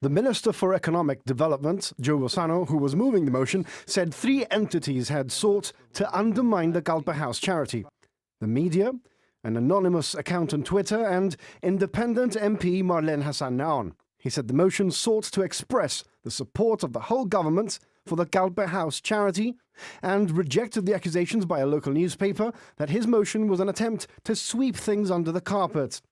The Minister for Economic Development, Joe Bossano, who was moving the motion, said 3 entities had sought to undermine the Calpe House charity: the media, an anonymous account on Twitter, and independent MP Marlene Hassan Naon. He said the motion sought to express the support of the whole government for the Calpe House charity and rejected the accusations by a local newspaper that his motion was an attempt to sweep things under the carpet.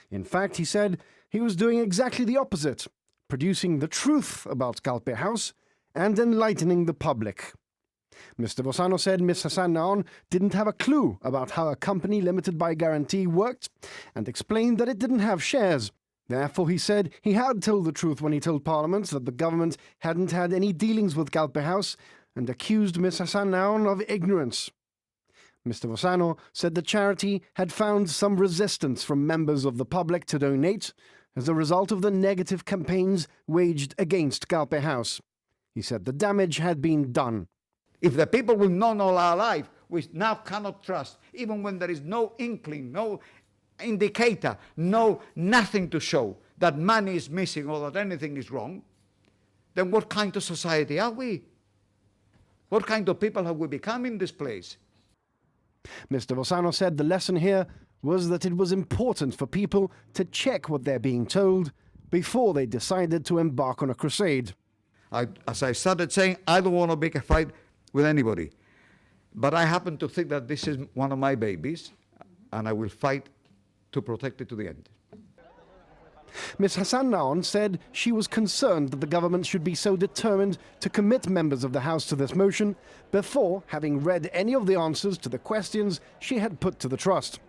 In fact, he said he was doing exactly the opposite, producing the truth about Calpe House and enlightening the public. Mr. Bossano said Ms. Hassan Naon didn't have a clue about how a company limited by guarantee worked and explained that it didn't have shares. Therefore, he said he had told the truth when he told Parliament that the government hadn't had any dealings with Calpe House and accused Ms. Hassan Naon of ignorance. Mr. Bossano said the charity had found some resistance from members of the public to donate as a result of the negative campaigns waged against Calpe House. He said the damage had been done. If the people we've known all our life, we now cannot trust, even when there is no inkling, no indicator, nothing to show that money is missing or that anything is wrong, then what kind of society are we? What kind of people have we become in this place? Mr. Bossano said the lesson here was that it was important for people to check what they're being told before they decided to embark on a crusade. As I started saying, I don't want to make a fight with anybody, but I happen to think that this is one of my babies, and I will fight to protect it to the end. Ms. Hassan Naon said she was concerned that the government should be so determined to commit members of the House to this motion before having read any of the answers to the questions she had put to the Trust.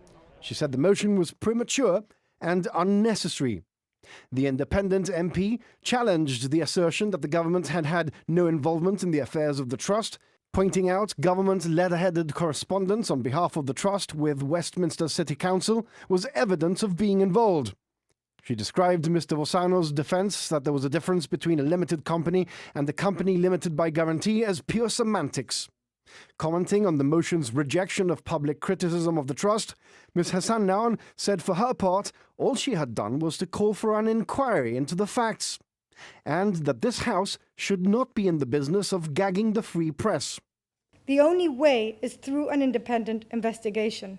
She said the motion was premature and unnecessary. The independent MP challenged the assertion that the government had had no involvement in the affairs of the Trust, pointing out government letter-headed correspondence on behalf of the Trust with Westminster City Council was evidence of being involved. She described Mr. Bossano's defence that there was a difference between a limited company and a company limited by guarantee as pure semantics. Commenting on the motion's rejection of public criticism of the Trust, Ms. Hassan Naon said for her part all she had done was to call for an inquiry into the facts, and that this House should not be in the business of gagging the free press. The only way is through an independent investigation.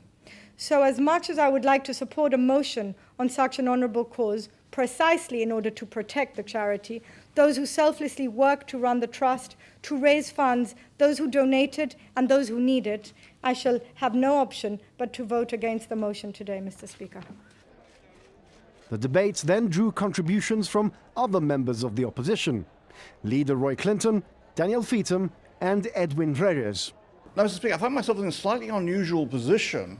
So as much as I would like to support a motion on such an honourable cause, precisely in order to protect the charity, those who selflessly work to run the Trust, to raise funds, those who donated and those who need it, I shall have no option but to vote against the motion today, Mr. Speaker. The debates then drew contributions from other members of the opposition: Leader Roy Clinton, Daniel Feetham and Edwin Reyes. Now, Mr. Speaker, I find myself in a slightly unusual position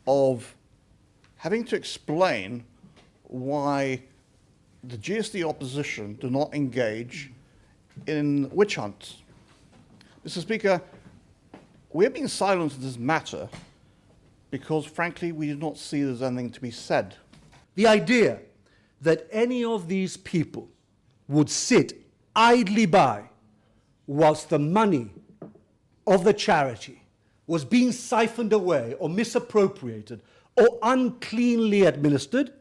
of having to explain why the GSD opposition do not engage in witch hunts. Mr. Speaker, we have been silent in this matter because, frankly, we do not see there's anything to be said. The idea that any of these people would sit idly by whilst the money of the charity was being siphoned away or misappropriated or uncleanly administered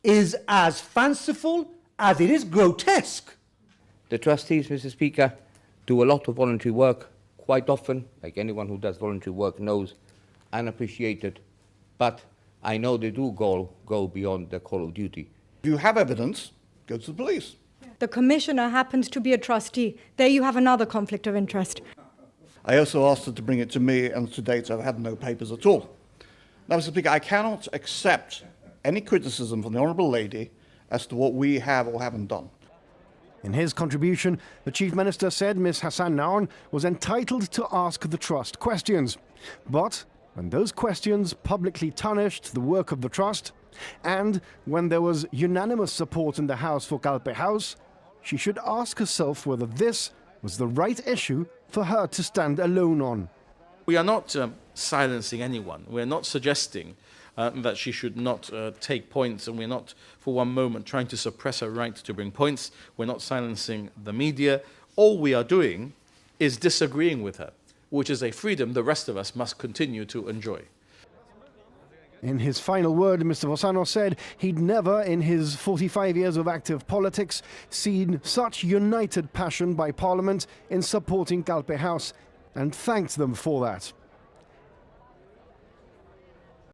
is as fanciful as it is grotesque. The trustees, Mr. Speaker, do a lot of voluntary work, quite often, like anyone who does voluntary work knows, and appreciate it. But I know they do go beyond their call of duty. If you have evidence, go to the police. The Commissioner happens to be a trustee. There you have another conflict of interest. I also asked her to bring it to me, and to date I've had no papers at all. Now, Mr. Speaker, I cannot accept any criticism from the Honourable Lady as to what we have or haven't done. In his contribution, the Chief Minister said Ms. Hassan Naon was entitled to ask the Trust questions. But when those questions publicly tarnished the work of the Trust, and when there was unanimous support in the House for Calpe House, she should ask herself whether this was the right issue for her to stand alone on. We are not silencing anyone. We're not suggesting that she should not take points, and we're not for one moment trying to suppress her right to bring points. We're not silencing the media. All we are doing is disagreeing with her, which is a freedom the rest of us must continue to enjoy. In his final word, Mr. Bossano said he'd never, in his 45 years of active politics, seen such united passion by Parliament in supporting Calpe House, and thanked them for that.